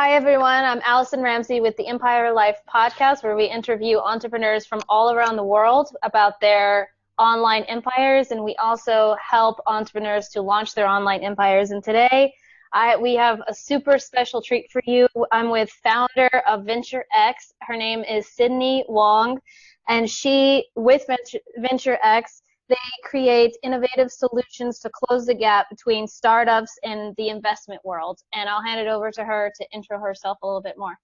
Hi, everyone. I'm Allison Ramsey with the Empire Life podcast, where we interview entrepreneurs from all around the world about their online empires, and we also help entrepreneurs to launch their online empires. And today, we have a super special treat for you. I'm with founder of VenturX. Her name is Sydney Wong, and with VenturX, they create innovative solutions to close the gap between startups and the investment world. And I'll hand it over to her to intro herself a little bit more.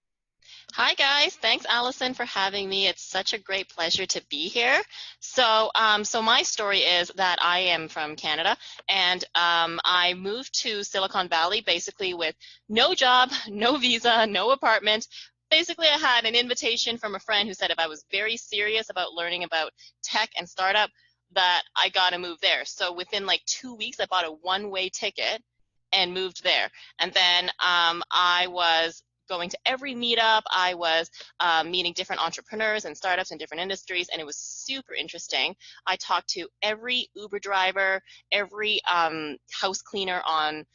Hi guys, thanks Allison for having me. It's such a great pleasure to be here. So my story is that I am from Canada, and I moved to Silicon Valley basically with no job, no visa, no apartment. Basically, I had an invitation from a friend who said if I was very serious about learning about tech and startup, that I got to move there. So within like 2 weeks, I bought a one-way ticket and moved there. And then I was going to every meetup. I was meeting different entrepreneurs and startups in different industries, and it was super interesting. I talked to every Uber driver, every house cleaner on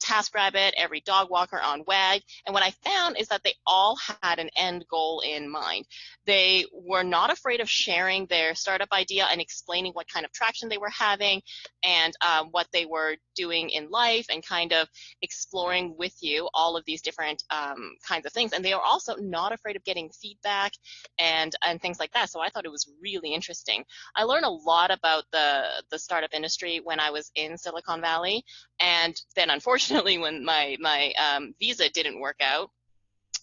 TaskRabbit, every dog walker on Wag, and what I found is that they all had an end goal in mind. They were not afraid of sharing their startup idea and explaining what kind of traction they were having and what they were doing in life, and kind of exploring with you all of these different kinds of things. And they were also not afraid of getting feedback and things like that. So I thought it was really interesting. I learned a lot about the startup industry when I was in Silicon Valley, and then unfortunately when my visa didn't work out,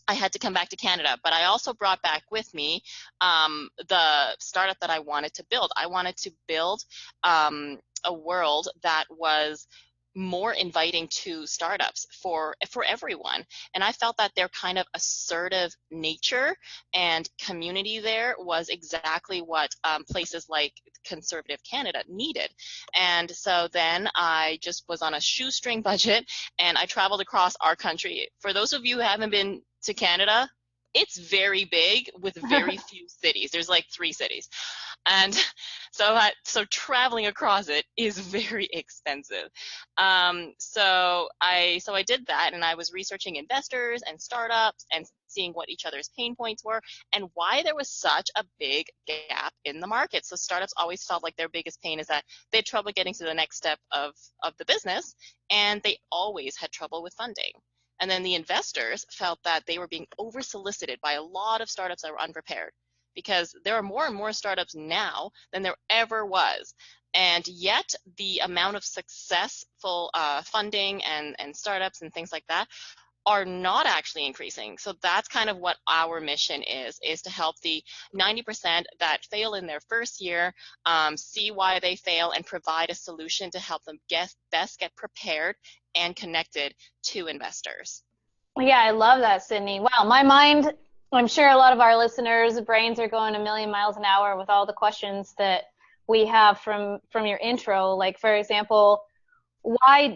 I had to come back to Canada. But I also brought back with me the startup that I wanted to build. I wanted to build a world that was more inviting to startups for everyone. And I felt that their kind of assertive nature and community there was exactly what places like conservative Canada needed. And so then I just was on a shoestring budget, and I traveled across our country. For those of you who haven't been to Canada, it's very big with very few cities. There's like 3 cities. And so traveling across it is very expensive. So I did that, and I was researching investors and startups and seeing what each other's pain points were and why there was such a big gap in the market. So startups always felt like their biggest pain is that they had trouble getting to the next step of the business, and they always had trouble with funding. And then the investors felt that they were being over-solicited by a lot of startups that were unprepared, because there are more and more startups now than there ever was. And yet the amount of successful funding and startups and things like that are not actually increasing. So that's kind of what our mission is to help the 90% that fail in their first year see why they fail and provide a solution to help them best get prepared and connected to investors. Yeah, I love that, Sydney. Wow, my mind, I'm sure a lot of our listeners' brains are going a million miles an hour with all the questions that we have from your intro. Like, for example, why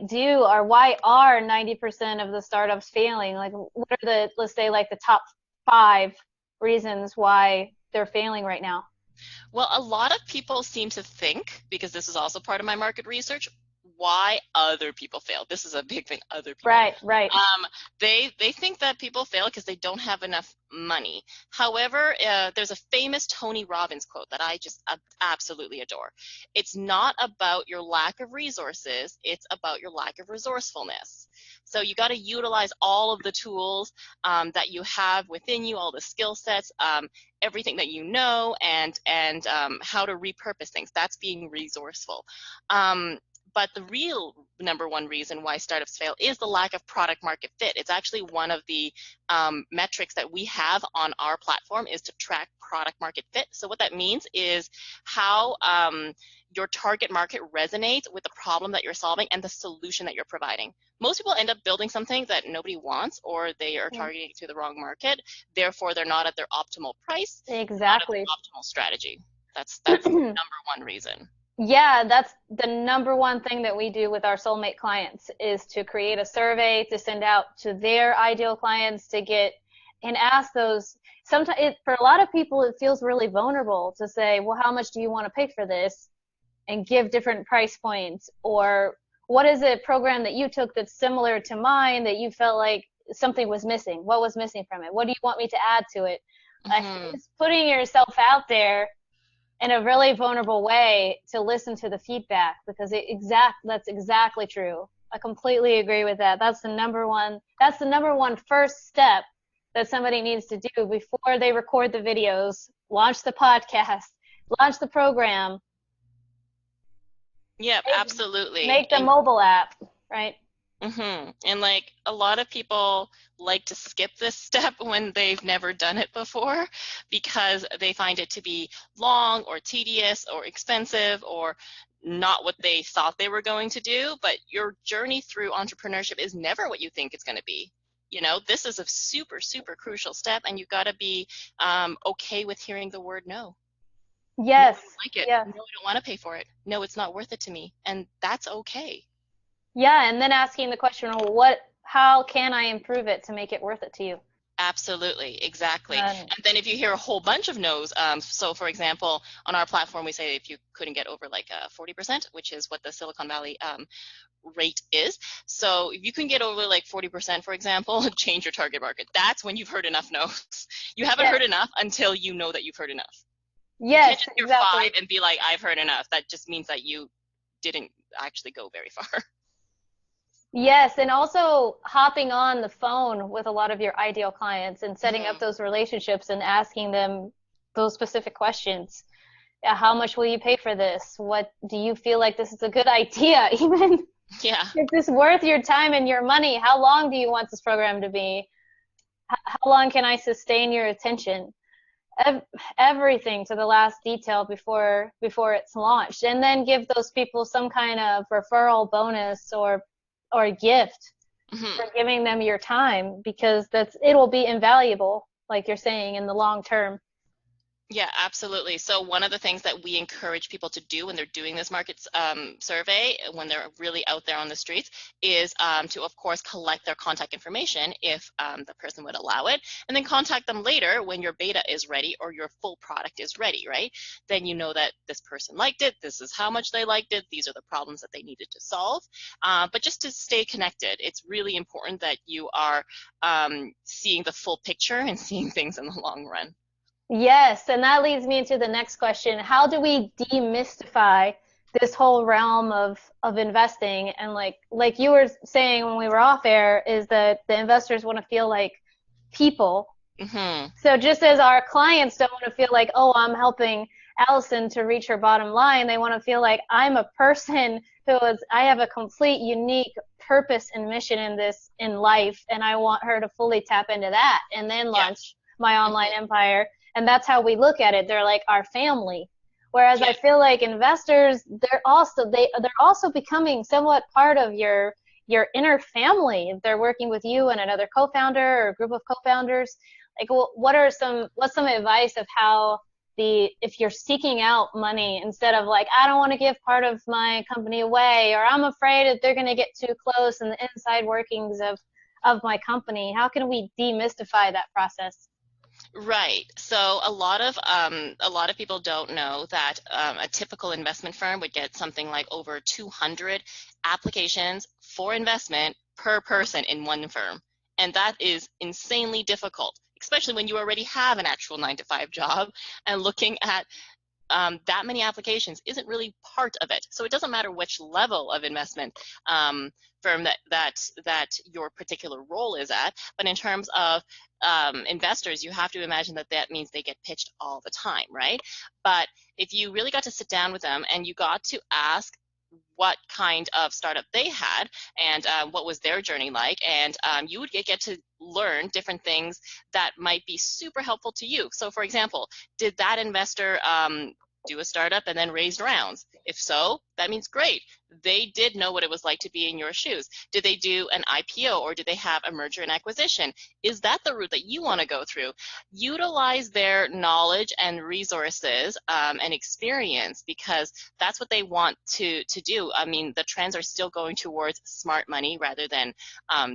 are 90% of the startups failing? Like, what are let's say, like the top 5 reasons why they're failing right now? Well, a lot of people seem to think, because this is also part of my market research, why other people fail. This is a big thing, other people. Right. They think that people fail because they don't have enough money. However, there's a famous Tony Robbins quote that I just absolutely adore. It's not about your lack of resources, it's about your lack of resourcefulness. So you got to utilize all of the tools that you have within you, all the skill sets, everything that you know, and how to repurpose things. That's being resourceful. But the real number one reason why startups fail is the lack of product market fit. It's actually one of the metrics that we have on our platform is to track product market fit. So what that means is how your target market resonates with the problem that you're solving and the solution that you're providing. Most people end up building something that nobody wants, or they are targeting to the wrong market. Therefore, they're not at their optimal price. Exactly. Not at their optimal strategy. That's the number one reason. Yeah, that's the number one thing that we do with our soulmate clients is to create a survey to send out to their ideal clients to get and ask those. Sometimes for a lot of people, it feels really vulnerable to say, well, how much do you want to pay for this? And give different price points, or what is a program that you took that's similar to mine that you felt like something was missing. What was missing from it? What do you want me to add to it? Mm-hmm. It's putting yourself out there in a really vulnerable way to listen to the feedback, because that's exactly true. I completely agree with that. That's the number one first step that somebody needs to do before they record the videos, launch the podcast, launch the program. Yep, absolutely. Make the mobile app, right? And like a lot of people like to skip this step when they've never done it before because they find it to be long or tedious or expensive or not what they thought they were going to do. But your journey through entrepreneurship is never what you think it's going to be. You know, this is a super, super crucial step, and you've got to be okay with hearing the word no. Yes. No, I don't like it. Yes. No, I don't want to pay for it. No, it's not worth it to me. And that's okay. Yeah, and then asking the question, well, how can I improve it to make it worth it to you? Absolutely, exactly. And then if you hear a whole bunch of no's, so for example, on our platform, we say if you couldn't get over like 40%, which is what the Silicon Valley rate is. So if you can get over like 40%, for example, change your target market. That's when you've heard enough no's. You haven't heard enough until you know that you've heard enough. Yes, you can't just hear exactly. 5 and be like, I've heard enough. That just means that you didn't actually go very far. Yes, and also hopping on the phone with a lot of your ideal clients and setting up those relationships and asking them those specific questions. How much will you pay for this? What do you feel like this is a good idea? Even is this worth your time and your money? How long do you want this program to be? How long can I sustain your attention? Everything to the last detail before it's launched, and then give those people some kind of referral bonus or gift for giving them your time, because it will be invaluable, like you're saying, in the long term. Yeah, absolutely. So one of the things that we encourage people to do when they're doing this market survey, when they're really out there on the streets, is to, of course, collect their contact information if the person would allow it, and then contact them later when your beta is ready or your full product is ready, right? Then you know that this person liked it, this is how much they liked it, these are the problems that they needed to solve. But just to stay connected, it's really important that you are seeing the full picture and seeing things in the long run. Yes, and that leads me into the next question. How do we demystify this whole realm of investing? And like you were saying when we were off air, is that the investors want to feel like people. So just as our clients don't want to feel like, oh, I'm helping Allison to reach her bottom line, they want to feel like I'm a person I have a complete unique purpose and mission in life, and I want her to fully tap into that and then launch my online empire. And that's how we look at it. They're like our family. Whereas I feel like investors, they're also becoming somewhat part of your inner family. If they're working with you and another co-founder or a group of co-founders, like what's some advice of how if you're seeking out money, instead of like, I don't want to give part of my company away, or I'm afraid that they're going to get too close in the inside workings of my company, how can we demystify that process? Right. So a lot of people don't know that a typical investment firm would get something like over 200 applications for investment per person in one firm, and that is insanely difficult, especially when you already have an actual 9-to-5 job, and looking at that many applications isn't really part of it. So it doesn't matter which level of investment firm that your particular role is at, but in terms of investors, you have to imagine that means they get pitched all the time, right? But if you really got to sit down with them and you got to ask what kind of startup they had and what was their journey like, and you would get to learn different things that might be super helpful to you. So for example, did that investor do a startup and then raised rounds? If so, that means great. They did know what it was like to be in your shoes. Did they do an IPO, or did they have a merger and acquisition? Is that the route that you want to go through? Utilize their knowledge and resources and experience, because that's what they want to do. I mean, the trends are still going towards smart money rather than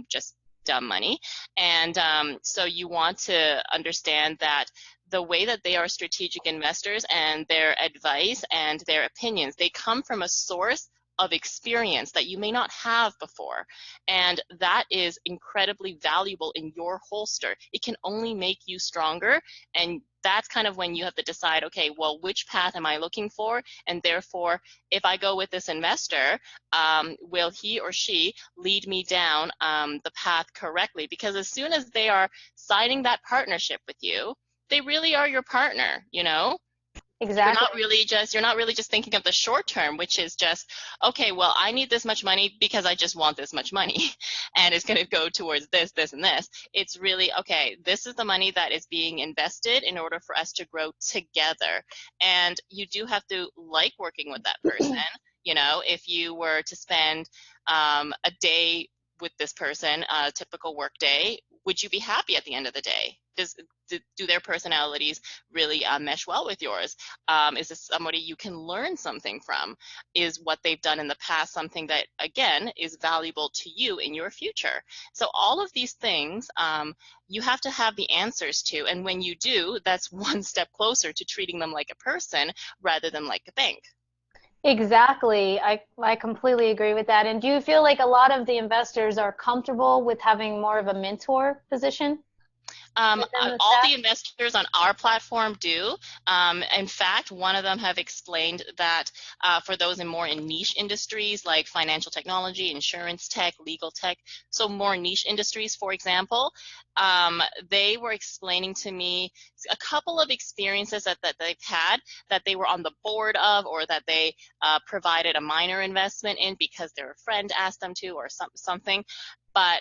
just dumb money. And so you want to understand that the way that they are strategic investors and their advice and their opinions, they come from a source of experience that you may not have before. And that is incredibly valuable in your holster. It can only make you stronger. And that's kind of when you have to decide, okay, well, which path am I looking for? And therefore, if I go with this investor, will he or she lead me down the path correctly? Because as soon as they are signing that partnership with you, they really are your partner, you know? Exactly. You're not really just thinking of the short term, which is just, okay, well, I need this much money because I just want this much money and it's going to go towards this, this, and this. It's really, okay, this is the money that is being invested in order for us to grow together. And you do have to like working with that person. You know, if you were to spend a day with this person, a typical work day, would you be happy at the end of the day? Do their personalities really mesh well with yours? Is this somebody you can learn something from? Is what they've done in the past something that, again, is valuable to you in your future? So all of these things you have to have the answers to, and when you do, that's one step closer to treating them like a person rather than like a bank. Exactly. I completely agree with that. And do you feel like a lot of the investors are comfortable with having more of a mentor position? All the investors on our platform do. In fact, one of them have explained that for those more in niche industries like financial technology, insurance tech, legal tech, so more niche industries, for example, they were explaining to me a couple of experiences that they've had that they were on the board of, or that they provided a minor investment in because their friend asked them to, or something. But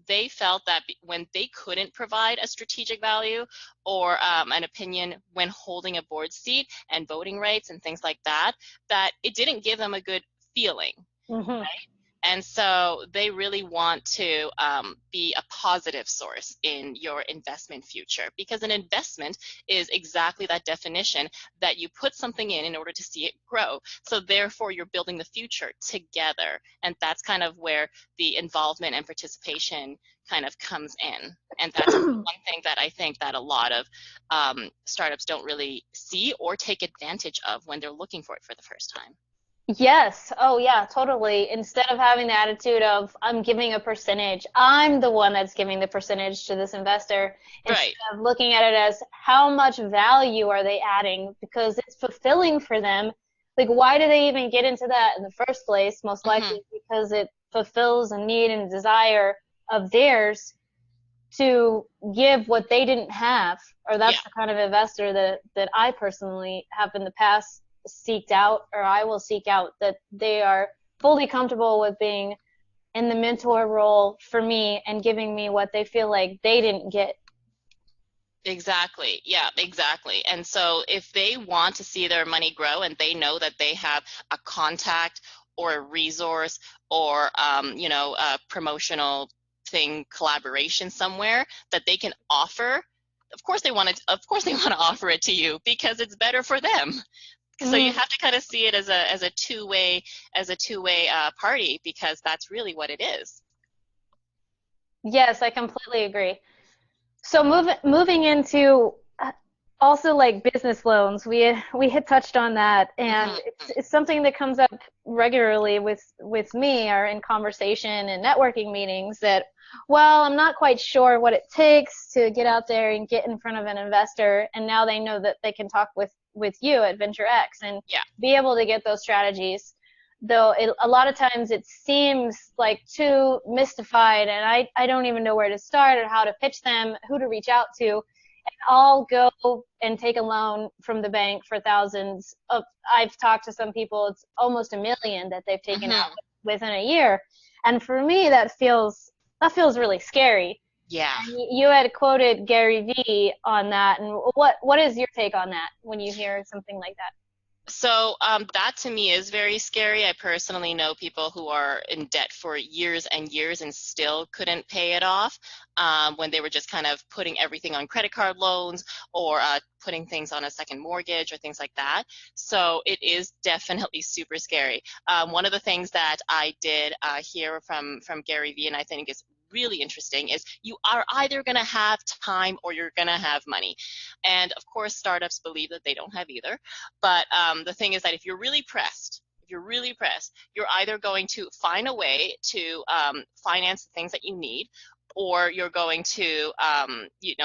they felt that when they couldn't provide a strategic value or an opinion when holding a board seat and voting rights and things like that, that it didn't give them a good feeling. Right? And so they really want to be a positive source in your investment future, because an investment is exactly that definition, that you put something in order to see it grow. So therefore, you're building the future together. And that's kind of where the involvement and participation kind of comes in. And that's one thing that I think that a lot of startups don't really see or take advantage of when they're looking for it for the first time. Yes. Oh, yeah, totally. Instead of having the attitude of, I'm giving a percentage, I'm the one that's giving the percentage to this investor, instead Right. of looking at it as how much value are they adding, because it's fulfilling for them. Like, why do they even get into that in the first place? Most likely because it fulfills a need and desire of theirs to give what they didn't have, or that's the kind of investor that I personally have in the past seeked out, or I will seek out, that they are fully comfortable with being in the mentor role for me and giving me what they feel like they didn't get. Exactly. Yeah, exactly. And so if they want to see their money grow and they know that they have a contact or a resource or, a promotional thing, collaboration somewhere that they can offer, of course they want to offer it to you because it's better for them. So you have to kind of see it as a two-way party, because that's really what it is. Yes, I completely agree. So moving into also like business loans, we had touched on that, and it's something that comes up regularly with me, or in conversation and networking meetings, that, well, I'm not quite sure what it takes to get out there and get in front of an investor, and now they know that they can talk with you at VenturX and be able to get those strategies. Though a lot of times it seems like too mystified, and I don't even know where to start or how to pitch them, who to reach out to. And I'll go and take a loan from the bank for thousands of, I've talked to some people, it's almost $1 million that they've taken out within a year. And for me, that feels really scary. Yeah. And you had quoted Gary Vee on that, and what is your take on that when you hear something like that? So that to me is very scary. I personally know people who are in debt for years and years and still couldn't pay it off, when they were just kind of putting everything on credit card loans, or putting things on a second mortgage or things like that. So it is definitely super scary. One of the things that I did hear from Gary Vee, and I think is really interesting, is you are either going to have time or you're going to have money. And of course, startups believe that they don't have either. But the thing is that if you're really pressed, you're really pressed, you're either going to find a way to finance the things that you need, or you're going to,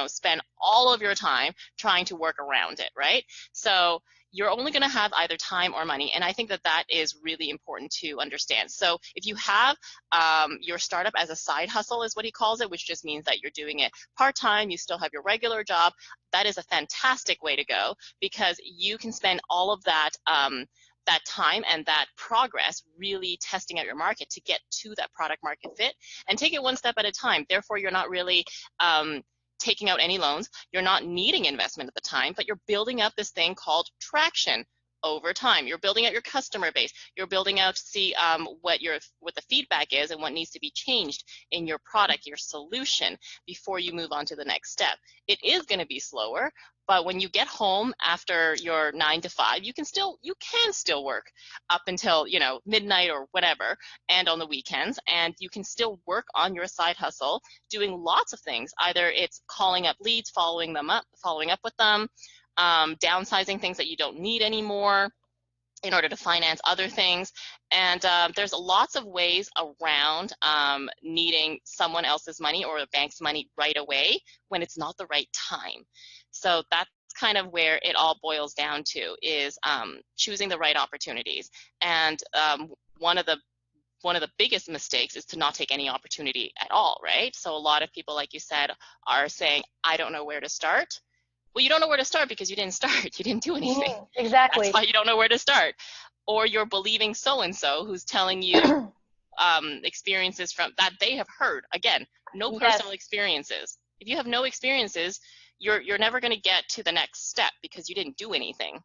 spend all of your time trying to work around it, right? So you're only going to have either time or money. And I think that that is really important to understand. So if you have your startup as a side hustle is what he calls it, which just means that you're doing it part-time, you still have your regular job, that is a fantastic way to go, because you can spend all of that that time and that progress really testing out your market to get to that product market fit, and take it one step at a time. Therefore, you're not really taking out any loans. You're not needing investment at the time, but you're building up this thing called traction over time. You're building out your customer base. You're building out to see what the feedback is and what needs to be changed in your product, your solution, before you move on to the next step. It is going to be slower, but when you get home after your 9 to 5, you can still work up until midnight or whatever, and on the weekends, and you can still work on your side hustle, doing lots of things. Either it's calling up leads, following up with them, downsizing things that you don't need anymore in order to finance other things. And there's lots of ways around needing someone else's money or a bank's money right away when it's not the right time. So that's kind of where it all boils down to, is choosing the right opportunities. And one of the biggest mistakes is to not take any opportunity at all, right? So a lot of people, like you said, are saying, I don't know where to start. Well, you don't know where to start because you didn't start. You didn't do anything. Exactly. That's why you don't know where to start. Or you're believing so-and-so who's telling you experiences from that they have heard. Again, no personal experiences. If you have no experiences, you're never going to get to the next step because you didn't do anything.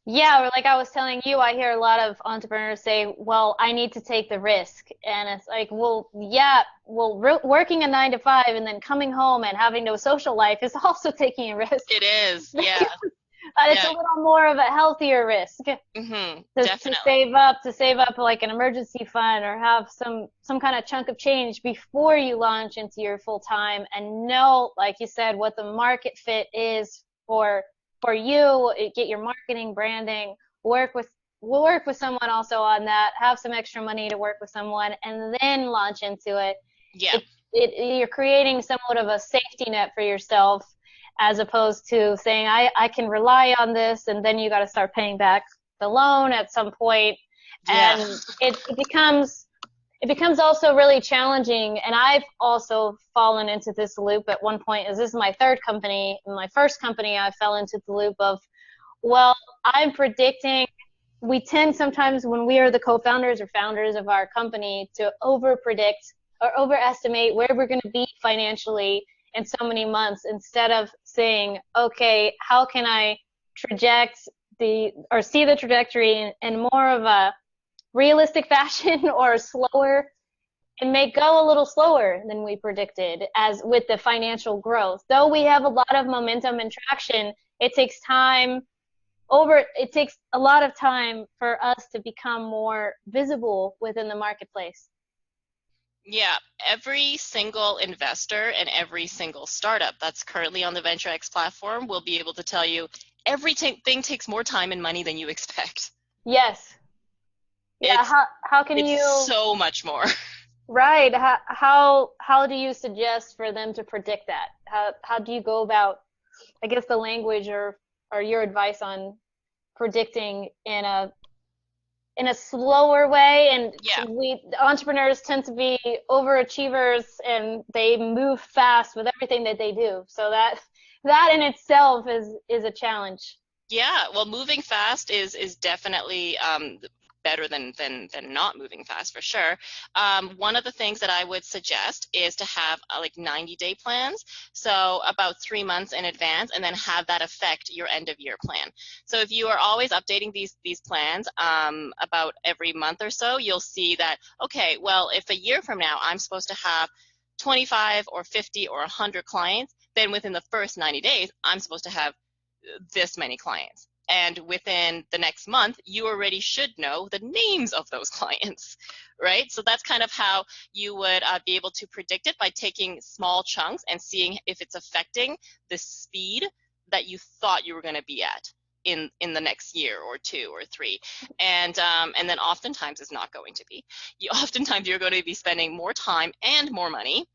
Yeah, or like I was telling you, I hear a lot of entrepreneurs say, well, I need to take the risk. And it's like, well, yeah, working a 9 to 5 and then coming home and having no social life is also taking a risk. It is, yeah. But it's a little more of a healthier risk. Mm-hmm, definitely. To save up like an emergency fund, or have some kind of chunk of change before you launch into your full time, and know, like you said, what the market fit is for you. Get your marketing, branding, work with someone also on that, have some extra money to work with someone, and then launch into it. Yeah. You're creating somewhat of a safety net for yourself, as opposed to saying, I can rely on this, and then you got to start paying back the loan at some point. And it becomes also really challenging. And I've also fallen into this loop at one point. This is my third company. In my first company, I fell into the loop of, well, I'm predicting. We tend sometimes, when we are the co-founders or founders of our company, to over-predict or overestimate where we're going to be financially in so many months, instead of saying, okay, how can I see the trajectory in more of a realistic fashion, or slower, and may go a little slower than we predicted, as with the financial growth. Though we have a lot of momentum and traction, it takes a lot of time for us to become more visible within the marketplace. Yeah, every single investor and every single startup that's currently on the VenturX platform will be able to tell you everything takes more time and money than you expect. Yes. Yeah. How can you? It's so much more. Right. How do you suggest for them to predict that? How do you go about, I guess, the language or your advice on predicting in a slower way? And we entrepreneurs tend to be overachievers, and they move fast with everything that they do. So that in itself is a challenge. Yeah, well, moving fast is definitely better than not moving fast, for sure. One of the things that I would suggest is to have like 90-day plans, so about 3 months in advance, and then have that affect your end of year plan. So if you are always updating these plans about every month or so, you'll see that, okay, well, if a year from now I'm supposed to have 25 or 50 or 100 clients, then within the first 90 days I'm supposed to have this many clients. And within the next month, you already should know the names of those clients, right? So that's kind of how you would be able to predict it, by taking small chunks and seeing if it's affecting the speed that you thought you were going to be at. in the next year or 2 or 3, and then oftentimes it's not going to be. Oftentimes you're going to be spending more time and more money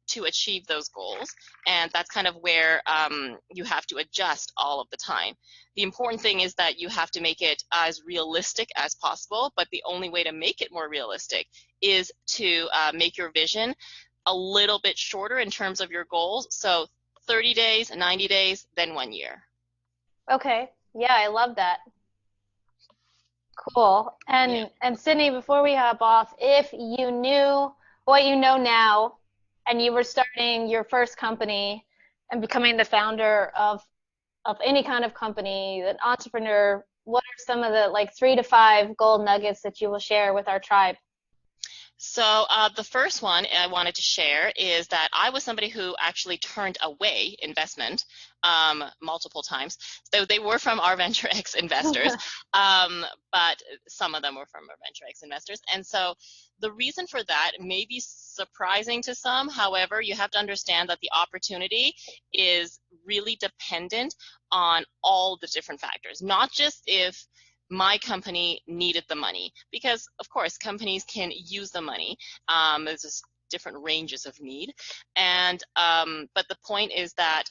to achieve those goals, and that's kind of where you have to adjust all of the time. The important thing is that you have to make it as realistic as possible, but the only way to make it more realistic is to make your vision a little bit shorter in terms of your goals. So 30 days, 90 days, then 1 year. Okay. Yeah, I love that. Cool. And Sydney, before we hop off, if you knew what you know now and you were starting your first company and becoming the founder of any kind of company, an entrepreneur, what are some of the like 3 to 5 gold nuggets that you will share with our tribe? So the first one I wanted to share is that I was somebody who actually turned away investment multiple times. So they were from our VenturX investors, but some of them were from our VenturX investors. And so the reason for that may be surprising to some. However, you have to understand that the opportunity is really dependent on all the different factors, not just if my company needed the money, because of course companies can use the money. There's just different ranges of need, and but the point is that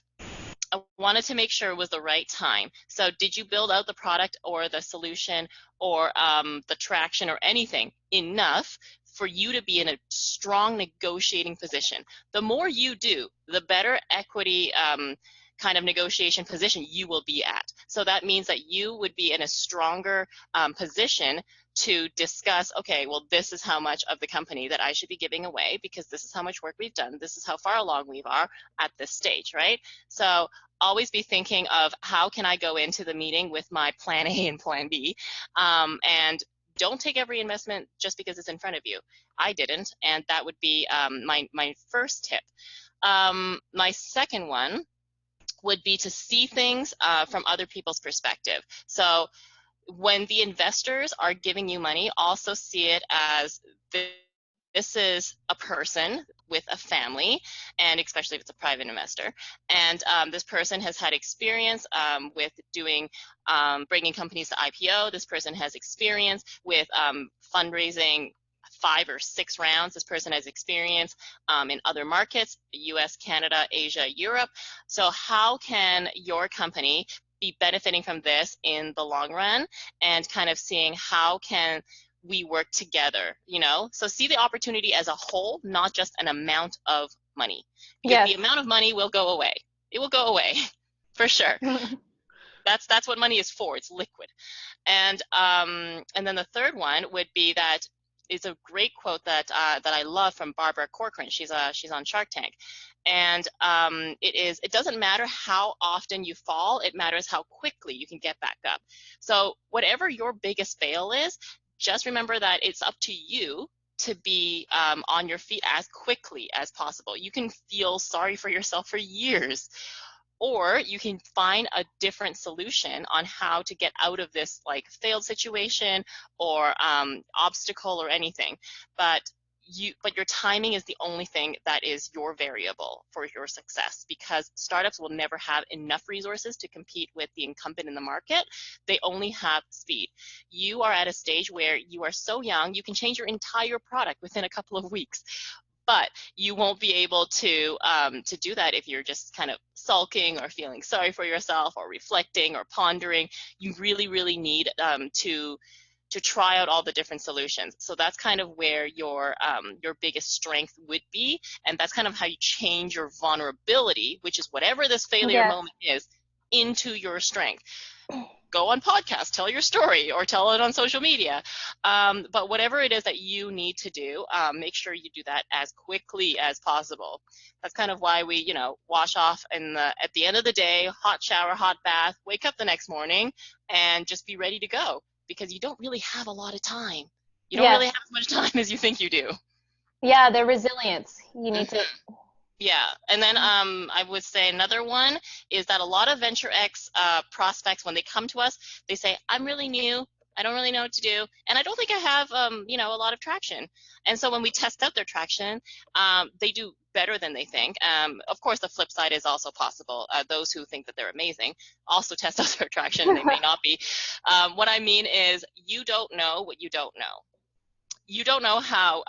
I wanted to make sure it was the right time. So did you build out the product or the solution or the traction or anything enough for you to be in a strong negotiating position? The more you do, the better equity kind of negotiation position you will be at. So that means that you would be in a stronger position to discuss, okay, well, this is how much of the company that I should be giving away because this is how much work we've done. This is how far along we are at this stage, right? So always be thinking of how can I go into the meeting with my plan A and plan B, and don't take every investment just because it's in front of you. I didn't, and that would be my first tip. My second one would be to see things from other people's perspective. So when the investors are giving you money, also see it as this is a person with a family, and especially if it's a private investor. And this person has had experience with doing, bringing companies to IPO. This person has experience with fundraising 5 or 6 rounds. This person has experience in other markets, US, Canada, Asia, Europe. So how can your company be benefiting from this in the long run, and kind of seeing how can we work together, you know? So see the opportunity as a whole, not just an amount of money. Because the amount of money will go away. It will go away for sure. That's what money is for. It's liquid. And then the third one would be that is a great quote that I love from Barbara Corcoran. She's on Shark Tank, and it doesn't matter how often you fall, it matters how quickly you can get back up. So whatever your biggest fail is, just remember that it's up to you to be on your feet as quickly as possible. You can feel sorry for yourself for years, or you can find a different solution on how to get out of this like failed situation or obstacle or anything. But your timing is the only thing that is your variable for your success, because startups will never have enough resources to compete with the incumbent in the market. They only have speed. You are at a stage where you are so young, you can change your entire product within a couple of weeks. But you won't be able to do that if you're just kind of sulking or feeling sorry for yourself or reflecting or pondering. You really, really need to try out all the different solutions. So that's kind of where your biggest strength would be, and that's kind of how you change your vulnerability, which is whatever this failure moment is, into your strength. Go on podcasts, tell your story, or tell it on social media. But whatever it is that you need to do, make sure you do that as quickly as possible. That's kind of why we, wash off at the end of the day, hot shower, hot bath, wake up the next morning, and just be ready to go, because you don't really have a lot of time. You don't really have as much time as you think you do. Yeah, the resilience. You need to. Yeah, and then I would say another one is that a lot of VenturX prospects, when they come to us, they say, I'm really new, I don't really know what to do, and I don't think I have, a lot of traction. And so when we test out their traction, they do better than they think. Of course, the flip side is also possible. Those who think that they're amazing also test out their attraction, and they may not be. What I mean is, you don't know what you don't know. You don't know how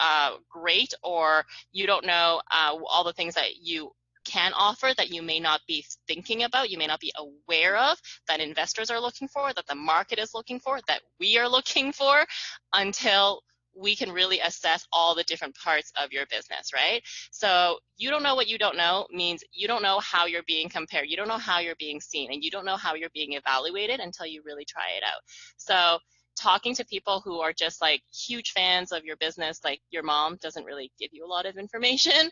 great, or you don't know all the things that you can offer that you may not be thinking about, you may not be aware of, that investors are looking for, that the market is looking for, that we are looking for, until we can really assess all the different parts of your business, right? So you don't know what you don't know means you don't know how you're being compared, you don't know how you're being seen, and you don't know how you're being evaluated until you really try it out. So talking to people who are just like huge fans of your business, like your mom, doesn't really give you a lot of information.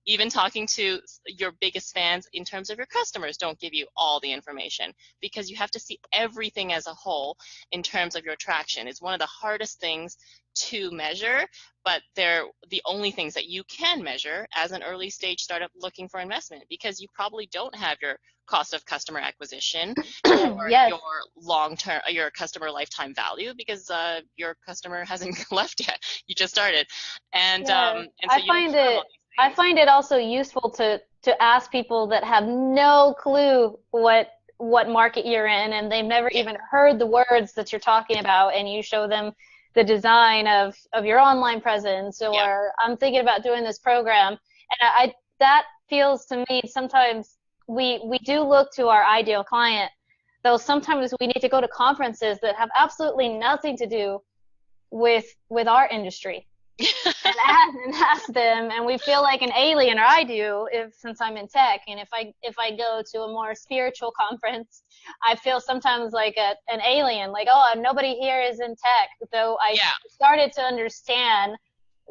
Even talking to your biggest fans in terms of your customers don't give you all the information, because you have to see everything as a whole in terms of your traction. It's one of the hardest things to measure, but they're the only things that you can measure as an early stage startup looking for investment, because you probably don't have your cost of customer acquisition or Yes. your long-term, your customer lifetime value, because your customer hasn't left yet. You just started, and so I find it also useful to ask people that have no clue what market you're in, and they've never even heard the words that you're talking about, and you show them the design of your online presence, or I'm thinking about doing this program, and that feels to me sometimes we do look to our ideal client, though sometimes we need to go to conferences that have absolutely nothing to do with our industry and ask them, and we feel like an alien, or I do, since I'm in tech, and if I go to a more spiritual conference, I feel sometimes like an alien, like, oh, nobody here is in tech. Though I started to understand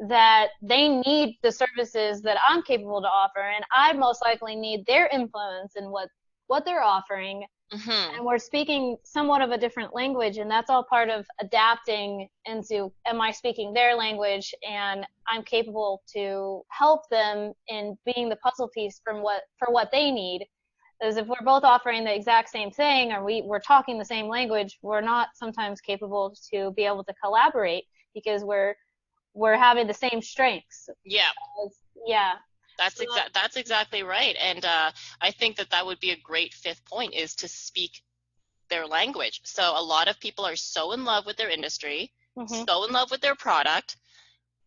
that they need the services that I'm capable to offer, and I most likely need their influence in what they're offering. And we're speaking somewhat of a different language, and that's all part of adapting into, am I speaking their language, and I'm capable to help them in being the puzzle piece for what they need. As if we're both offering the exact same thing, or we're talking the same language, we're not sometimes capable to be able to collaborate, because we're having the same strengths. That's exactly right. And I think that would be a great fifth point, is to speak their language. So a lot of people are so in love with their industry, so in love with their product,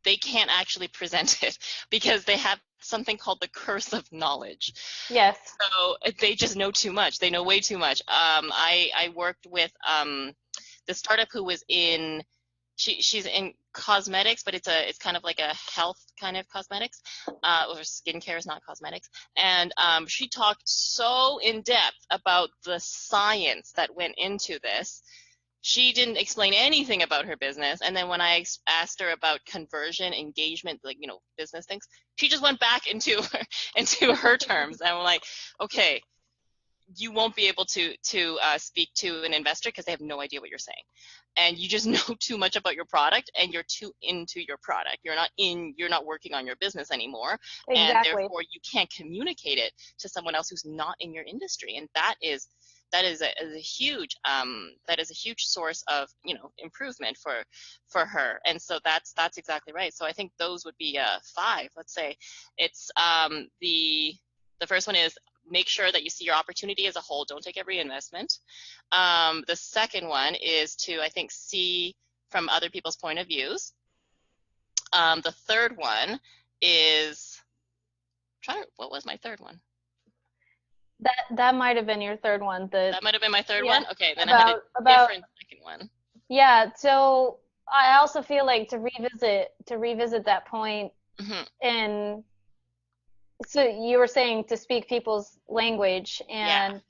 they can't actually present it, because they have something called the curse of knowledge. Yes. So they just know too much. They know way too much. I worked with the startup who was in, she's in cosmetics, but it's kind of like a health kind of cosmetics, or skincare is not cosmetics. And she talked so in depth about the science that went into this. She didn't explain anything about her business. And then when I asked her about conversion, engagement, like, business things, she just went back into her terms. And I'm like, okay, you won't be able to speak to an investor, because they have no idea what you're saying, and you just know too much about your product, and you're too into your product. You're not working on your business anymore. Exactly. And therefore you can't communicate it to someone else who's not in your industry, and that is a huge source of improvement for her. And so that's exactly right. So I think those would be 5. Let's say it's the first one is, make sure that you see your opportunity as a whole. Don't take every investment. The second one is to, I think, see from other people's point of views. The third one is, what was my third one? That might have been your third one. That might have been my third one? Okay, then I had a different second one. Yeah, so I also feel like to revisit that point, and so you were saying to speak people's language, and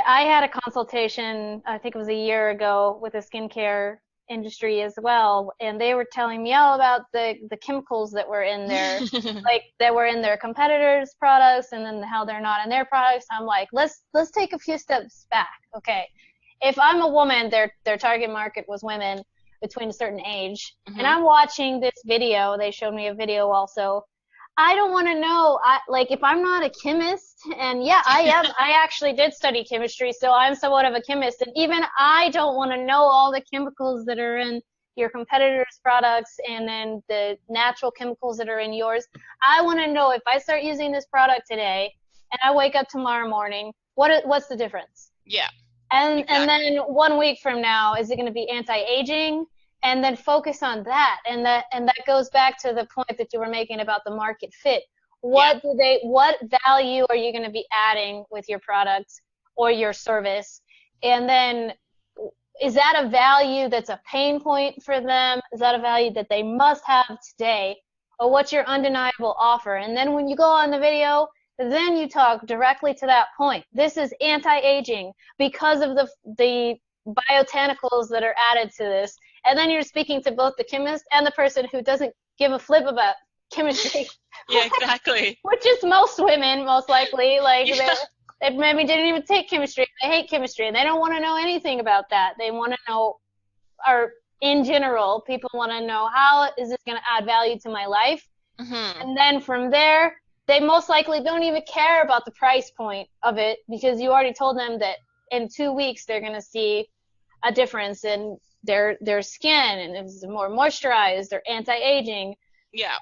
I had a consultation, I think it was a year ago, with a skincare industry as well, and they were telling me all about the chemicals that were in their like that were in their competitors' products, and then how they're not in their products. I'm like, let's take a few steps back. Okay, if I'm a woman, their target market was women between a certain age, and I'm watching this video. They showed me a video also. I don't want to know, if I'm not a chemist, and I actually did study chemistry, so I'm somewhat of a chemist, and even I don't want to know all the chemicals that are in your competitors' products and then the natural chemicals that are in yours. I want to know if I start using this product today and I wake up tomorrow morning, what's the difference? Yeah. And Exactly. and then 1 week from now, is it going to be anti-aging? And then focus on that. And that goes back to the point that you were making about the market fit. What value are you going to be adding with your product or your service? And then is that a value that's a pain point for them? Is that a value that they must have today? Or what's your undeniable offer? And then when you go on the video, then you talk directly to that point. This is anti-aging because of the biobotanicals that are added to this. And then you're speaking to both the chemist and the person who doesn't give a flip about chemistry. Yeah, exactly. Which is most women, most likely. Like, yeah. they maybe didn't even take chemistry. They hate chemistry, and they don't want to know anything about that. They want to know, or in general, people want to know, how is this going to add value to my life? Mm-hmm. And then from there, they most likely don't even care about the price point of it, because you already told them that in 2 weeks they're going to see a difference in their skin, and it's more moisturized, they're anti-aging. Yeah.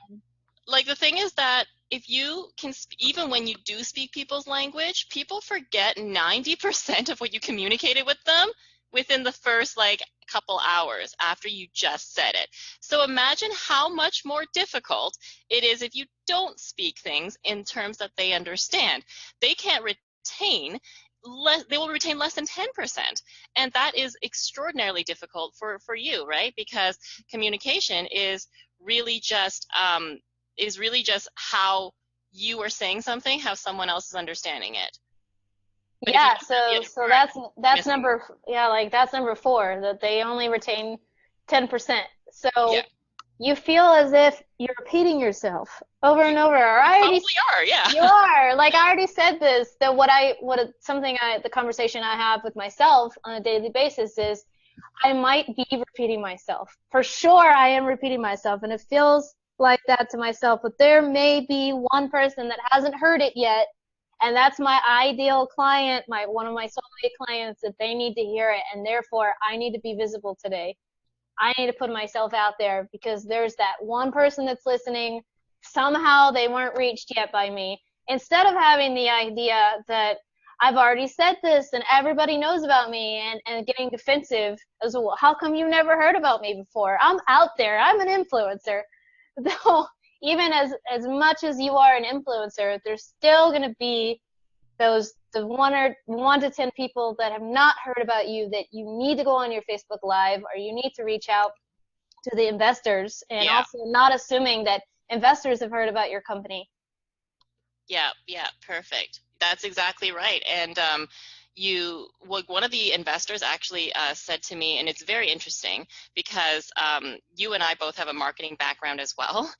Like, the thing is that if you can, even when you do speak people's language, people forget 90% of what you communicated with them within the first, like, couple hours after you just said it. So imagine how much more difficult it is if you don't speak things in terms that they understand. They can't retain they will retain less than 10%. And that is extraordinarily difficult for you, right? Because communication is really just how you are saying something, how someone else is understanding it. But yeah, so that's number 4, that they only retain 10%. So yeah. You feel as if you're repeating yourself over and over. Probably are, yeah. You are. Like, I already said this, that the conversation I have with myself on a daily basis is, I might be repeating myself. For sure, I am repeating myself, and it feels like that to myself. But there may be one person that hasn't heard it yet, and that's my ideal client, one of my soulmate clients, that they need to hear it, and therefore I need to be visible today. I need to put myself out there, because there's that one person that's listening. Somehow they weren't reached yet by me. Instead of having the idea that I've already said this and everybody knows about me, and getting defensive as well. How come you never heard about me before? I'm out there. I'm an influencer. Though, even as much as you are an influencer, there's still going to be the 1 to 10 people that have not heard about you, that you need to go on your Facebook Live, or you need to reach out to the investors, and also not assuming that investors have heard about your company. Yeah, perfect. That's exactly right. And one of the investors actually said to me, and it's very interesting because you and I both have a marketing background as well.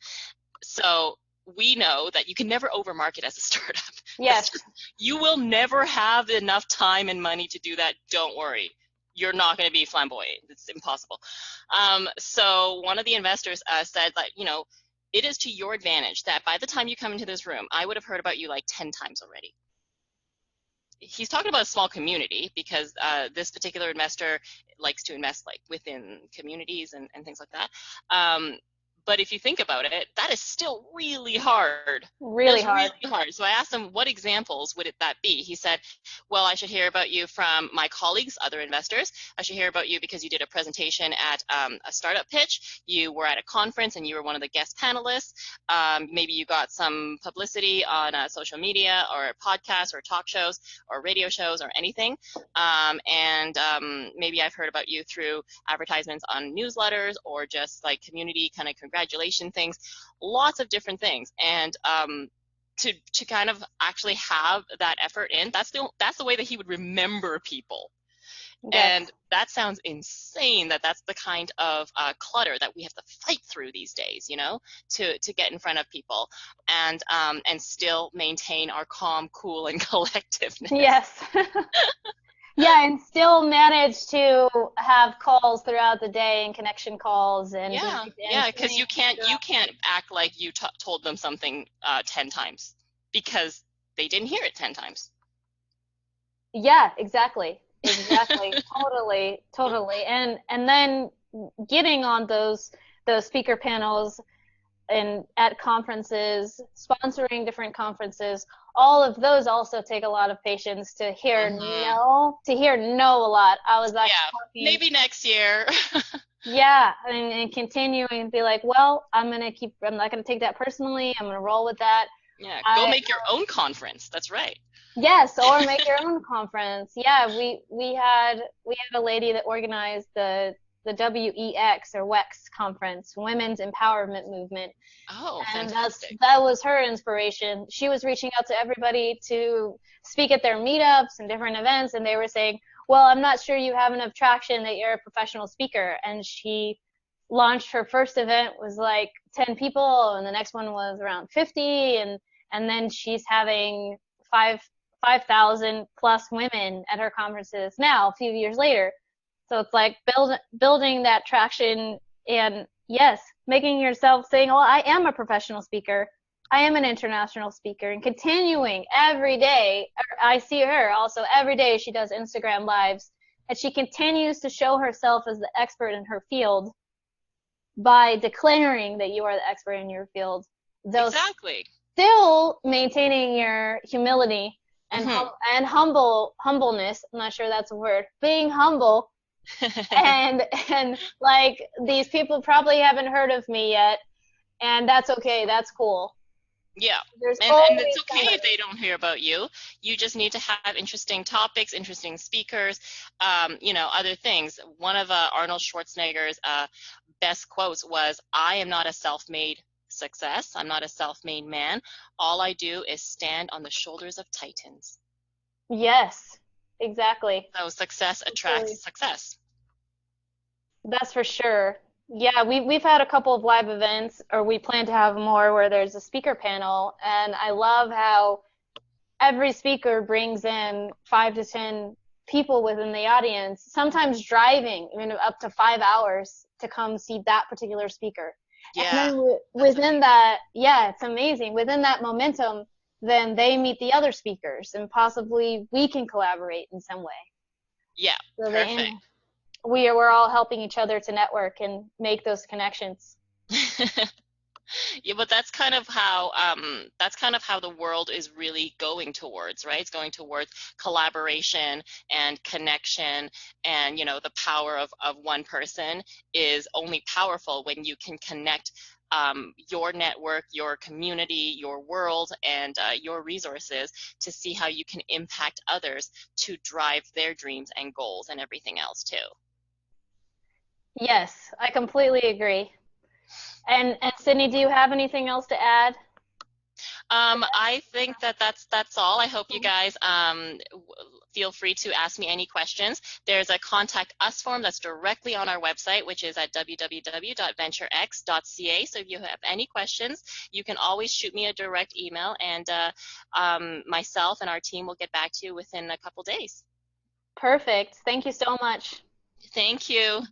So we know that you can never overmarket as a startup. Yes. You will never have enough time and money to do that. Don't worry. You're not going to be flamboyant. It's impossible. So one of the investors said that, it is to your advantage that by the time you come into this room, I would have heard about you like 10 times already. He's talking about a small community, because this particular investor likes to invest like within communities and things like that. But if you think about it, that is still really hard. Really hard. So I asked him, what examples would that be? He said, well, I should hear about you from my colleagues, other investors. I should hear about you because you did a presentation at a startup pitch. You were at a conference and you were one of the guest panelists. Maybe you got some publicity on social media or podcasts or talk shows or radio shows or anything. And maybe I've heard about you through advertisements on newsletters, or just like community kind of congratulation things, lots of different things. And to kind of actually have that effort in, that's the way that he would remember people. Yes. And that sounds insane, that's the kind of clutter that we have to fight through these days, to get in front of people and still maintain our calm, cool, and collectiveness. Yes. Yeah, and still manage to have calls throughout the day, and connection calls, and because you can't act like you told them something 10 times, because they didn't hear it 10 times. Yeah, exactly. Totally. And then getting on those speaker panels and at conferences, sponsoring different conferences, all of those also take a lot of patience to hear Hmm. no, to hear no a lot. I was actually Yeah, talking, maybe next year. yeah, and continuing and be like, well, I'm not gonna take that personally. I'm gonna roll with that. Yeah, go I make your own conference. That's right. Yes, or make your own conference. Yeah, we had a lady that organized the WEX or WEX conference, Women's Empowerment Movement, Oh, and fantastic. that was her inspiration. She was reaching out to everybody to speak at their meetups and different events, and they were saying, "Well, I'm not sure you have enough traction that you're a professional speaker." And she launched her first event was like 10 people, and the next one was around 50, and then she's having five 5,000 plus women at her conferences now, a few years later. So it's like building that traction and yes, making yourself saying, well, I am a professional speaker. I am an international speaker and continuing every day. I see her also every day. She does Instagram lives and she continues to show herself as the expert in her field by declaring that you are the expert in your field, though Exactly. still maintaining your humility and Hmm. humbleness. I'm not sure that's a word. Being humble and like these people probably haven't heard of me yet, and that's okay. That's cool. Yeah. There's And it's always okay somebody. if they don't hear about you. You just need to have interesting topics, interesting speakers, other things. One of Arnold Schwarzenegger's best quotes was, I am not a self-made success. I'm not a self-made man. All I do is stand on the shoulders of titans. Yes, exactly. So success attracts Completely. success. That's for sure. Yeah, we've had a couple of live events, or we plan to have more, where there's a speaker panel, and I love how every speaker brings in 5 to 10 people within the audience, sometimes driving, up to 5 hours to come see that particular speaker. And Yeah, then that's within amazing. that, yeah, it's amazing. Within that momentum, then they meet the other speakers, and possibly we can collaborate in some way. Yeah, So perfect. we're all helping each other to network and make those connections. Yeah, but that's kind of how the world is really going towards, right? It's going towards collaboration and connection, and the power of one person is only powerful when you can connect your network, your community, your world, and your resources to see how you can impact others to drive their dreams and goals and everything else too. Yes, I completely agree. And Sydney, do you have anything else to add? I think that that's all. I hope you guys feel free to ask me any questions. There's a contact us form that's directly on our website, which is at www.venturex.ca. So if you have any questions, you can always shoot me a direct email, and myself and our team will get back to you within a couple days. Perfect. Thank you so much. Thank you.